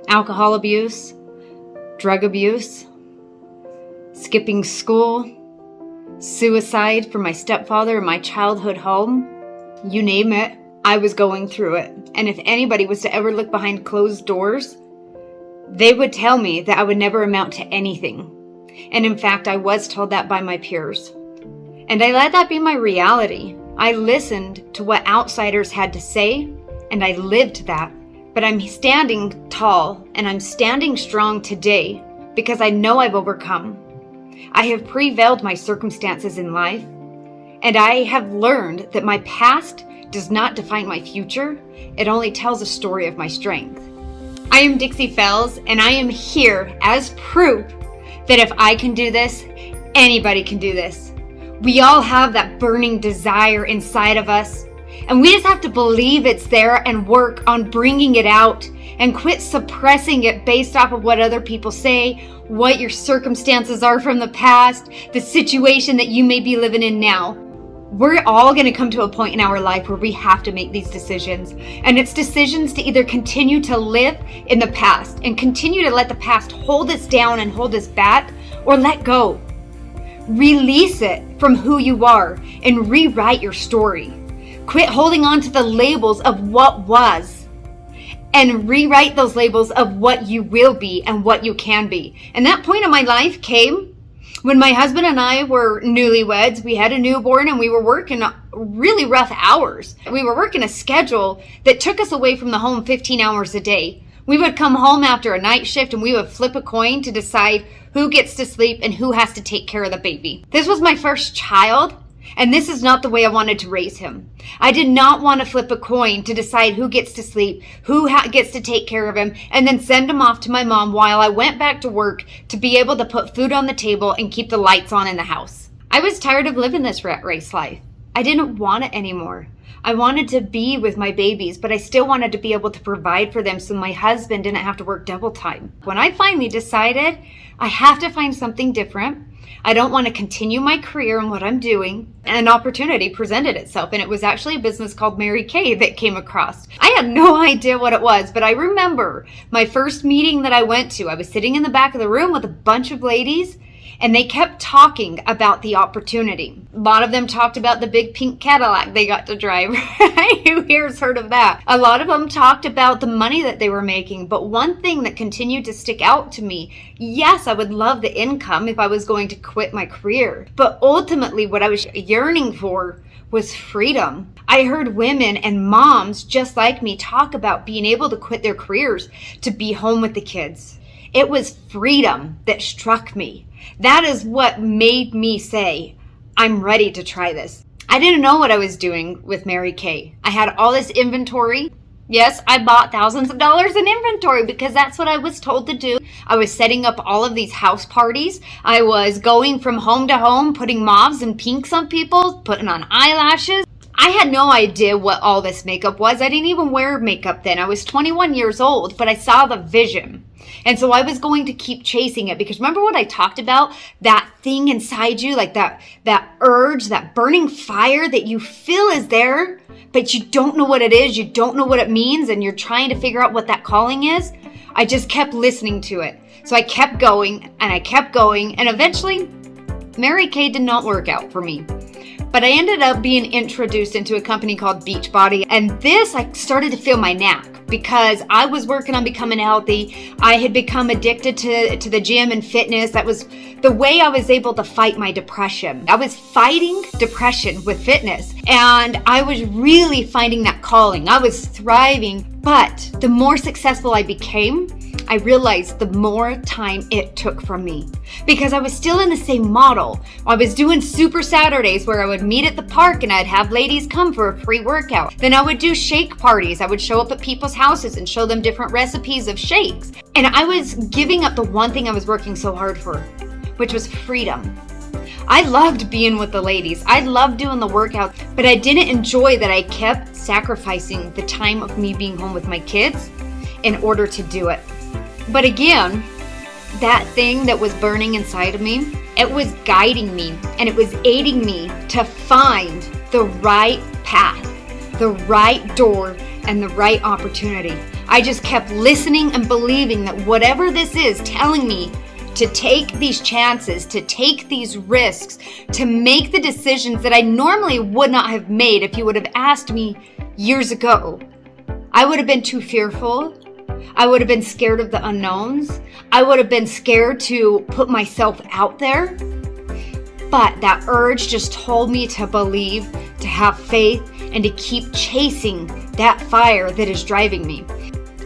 alcohol abuse, drug abuse, skipping school, suicide from my stepfather in my childhood home. You name it, I was going through it. And if anybody was to ever look behind closed doors, they would tell me that I would never amount to anything. And in fact, I was told that by my peers. And I let that be my reality. I listened to what outsiders had to say, and I lived that. But I'm standing tall, and I'm standing strong today because I know I've overcome. I have prevailed my circumstances in life, and I have learned that my past does not define my future. It only tells a story of my strength. I am Dixie Fells, and I am here as proof that if I can do this, anybody can do this. We all have that burning desire inside of us, and we just have to believe it's there and work on bringing it out and quit suppressing it based off of what other people say, what your circumstances are from the past, the situation that you may be living in now. We're all going to come to a point in our life where we have to make these decisions. And it's decisions to either continue to live in the past and continue to let the past hold us down and hold us back, or let go. Release it from who you are and rewrite your story. Quit holding on to the labels of what was and rewrite those labels of what you will be and what you can be. And that point in my life came when my husband and I were newlyweds. We had a newborn and we were working really rough hours. We were working a schedule that took us away from the home 15 hours a day. We would come home after a night shift and we would flip a coin to decide who gets to sleep and who has to take care of the baby. This was my first child, and this is not the way I wanted to raise him. I did not want to flip a coin to decide who gets to sleep, who gets to take care of him, and then send him off to my mom while I went back to work to be able to put food on the table and keep the lights on in the house. I was tired of living this rat race life. I didn't want it anymore. I wanted to be with my babies, but I still wanted to be able to provide for them so my husband didn't have to work double time. When I finally decided I have to find something different, I don't want to continue my career in what I'm doing, an opportunity presented itself, and it was actually a business called Mary Kay that came across. I had no idea what it was, but I remember my first meeting that I went to. I was sitting in the back of the room with a bunch of ladies, and they kept talking about the opportunity. A lot of them talked about the big pink Cadillac they got to drive. Who here's heard of that? A lot of them talked about the money that they were making. But one thing that continued to stick out to me, yes, I would love the income if I was going to quit my career. But ultimately what I was yearning for was freedom. I heard women and moms just like me talk about being able to quit their careers to be home with the kids. It was freedom that struck me. That is what made me say, I'm ready to try this. I didn't know what I was doing with Mary Kay. I had all this inventory. Yes, I bought thousands of dollars in inventory because that's what I was told to do. I was setting up all of these house parties. I was going from home to home, putting mauves and pinks on people, putting on eyelashes. I had no idea what all this makeup was. I didn't even wear makeup then. I was 21 years old, but I saw the vision. And so I was going to keep chasing it because remember what I talked about? That thing inside you, like that urge, that burning fire that you feel is there, but you don't know what it is. You don't know what it means. And you're trying to figure out what that calling is. I just kept listening to it. So I kept going and I kept going. And eventually Mary Kay did not work out for me. But I ended up being introduced into a company called Beachbody. And this, I started to feel my knack because I was working on becoming healthy. I had become addicted to the gym and fitness. That was the way I was able to fight my depression. I was fighting depression with fitness. And I was really finding that calling. I was thriving. But the more successful I became, I realized the more time it took from me because I was still in the same model. I was doing Super Saturdays where I would meet at the park and I'd have ladies come for a free workout. Then I would do shake parties. I would show up at people's houses and show them different recipes of shakes. And I was giving up the one thing I was working so hard for, which was freedom. I loved being with the ladies. I loved doing the workouts, but I didn't enjoy that I kept sacrificing the time of me being home with my kids in order to do it. But again, that thing that was burning inside of me, it was guiding me and it was aiding me to find the right path, the right door, and the right opportunity. I just kept listening and believing that whatever this is telling me to take these chances, to take these risks, to make the decisions that I normally would not have made if you would have asked me years ago. I would have been too fearful. I would have been scared of the unknowns. I would have been scared to put myself out there. But that urge just told me to believe, to have faith, and to keep chasing that fire that is driving me.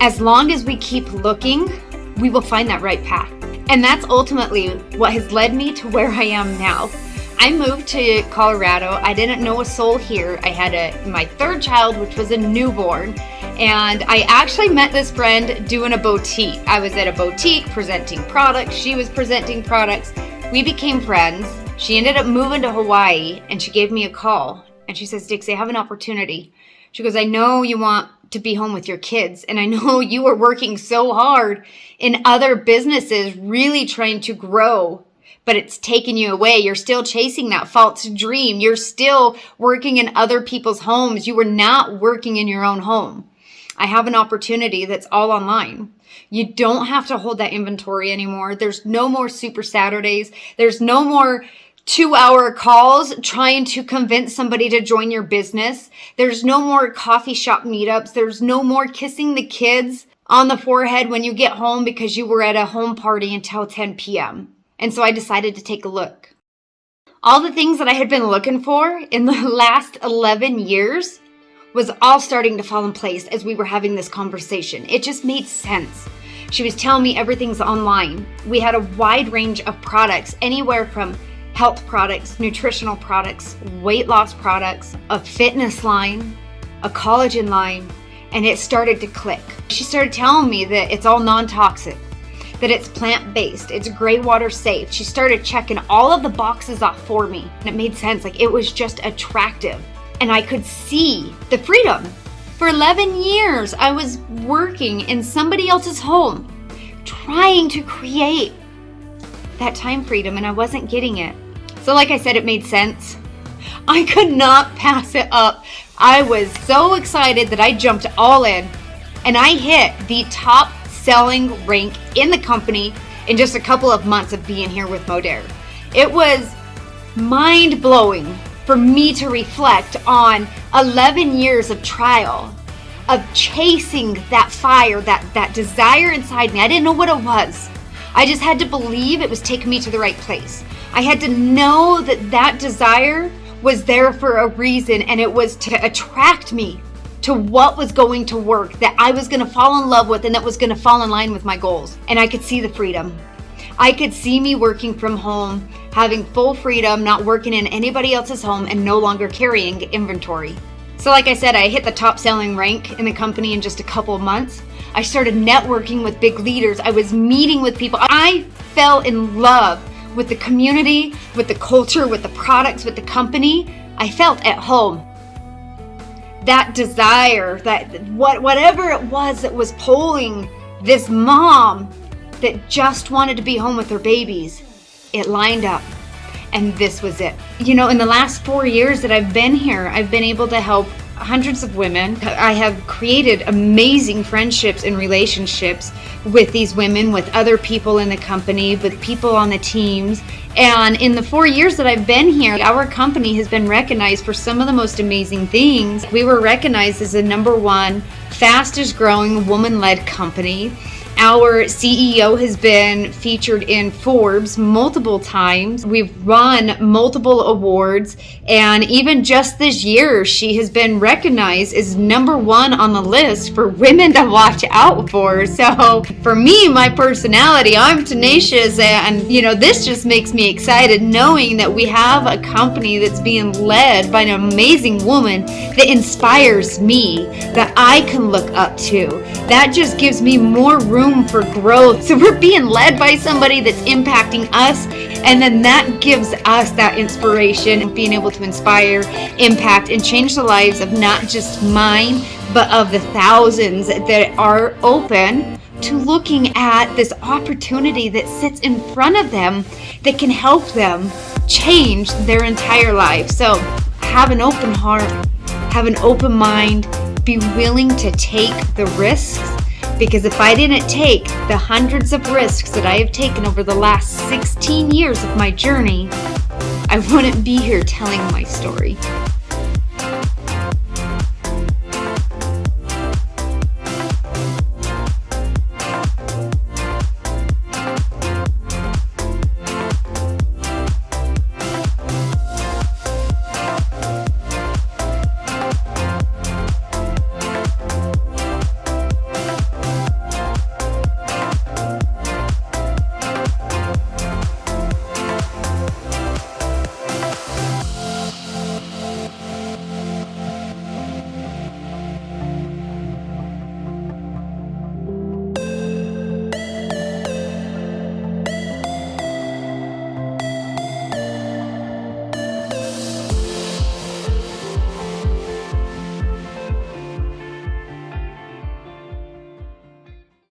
As long as we keep looking, we will find that right path. And that's ultimately what has led me to where I am now. I moved to Colorado. I didn't know a soul here. I had my third child, which was a newborn. And I actually met this friend doing a boutique. I was at a boutique presenting products. She was presenting products. We became friends. She ended up moving to Hawaii, and she gave me a call. And she says, Dixie, I have an opportunity. She goes, I know you want to be home with your kids, and I know you are working so hard in other businesses, really trying to grow, but it's taken you away. You're still chasing that false dream. You're still working in other people's homes. You were not working in your own home. I have an opportunity that's all online. You don't have to hold that inventory anymore. There's no more Super Saturdays. There's no more 2-hour calls trying to convince somebody to join your business. There's no more coffee shop meetups. There's no more kissing the kids on the forehead when you get home because you were at a home party until 10 p.m. And so I decided to take a look. All the things that I had been looking for in the last 11 years was all starting to fall in place as we were having this conversation. It just made sense. She was telling me everything's online. We had a wide range of products, anywhere from health products, nutritional products, weight loss products, a fitness line, a collagen line, and it started to click. She started telling me that it's all non-toxic, that it's plant-based, it's gray water safe. She started checking all of the boxes off for me, and it made sense. Like, it was just attractive, and I could see the freedom. For 11 years, I was working in somebody else's home, trying to create that time freedom, and I wasn't getting it. So like I said, it made sense. I could not pass it up. I was so excited that I jumped all in, and I hit the top selling rank in the company in just a couple of months of being here with Modere. It was mind-blowing for me to reflect on 11 years of trial, of chasing that fire, that desire inside me. I didn't know what it was. I just had to believe it was taking me to the right place. I had to know that desire was there for a reason, and it was to attract me to what was going to work, that I was going to fall in love with, and that was going to fall in line with my goals. And I could see the freedom. I could see me working from home, having full freedom, not working in anybody else's home, and no longer carrying inventory. So like I said, I hit the top selling rank in the company in just a couple of months. I started networking with big leaders. I was meeting with people. I fell in love with the community, with the culture, with the products, with the company. I felt at home. That desire, that whatever it was that was pulling this mom that just wanted to be home with her babies, it lined up. And this was it. You know, in the last 4 years that I've been here, I've been able to help hundreds of women. I have created amazing friendships and relationships with these women, with other people in the company, with people on the teams. And in the 4 years that I've been here, our company has been recognized for some of the most amazing things. We were recognized as the #1 fastest growing woman-led company. Our CEO has been featured in Forbes multiple times. We've won multiple awards, and even just this year, she has been recognized as #1 on the list for women to watch out for. So for me, my personality, I'm tenacious, and this just makes me excited knowing that we have a company that's being led by an amazing woman that inspires me, that I can look up to. That just gives me more room for growth. So we're being led by somebody that's impacting us, and then that gives us that inspiration of being able to inspire, impact, and change the lives of not just mine, but of the thousands that are open to looking at this opportunity that sits in front of them that can help them change their entire life. So have an open heart, have an open mind, be willing to take the risks, Because if I didn't take the hundreds of risks that I have taken over the last 16 years of my journey, I wouldn't be here telling my story.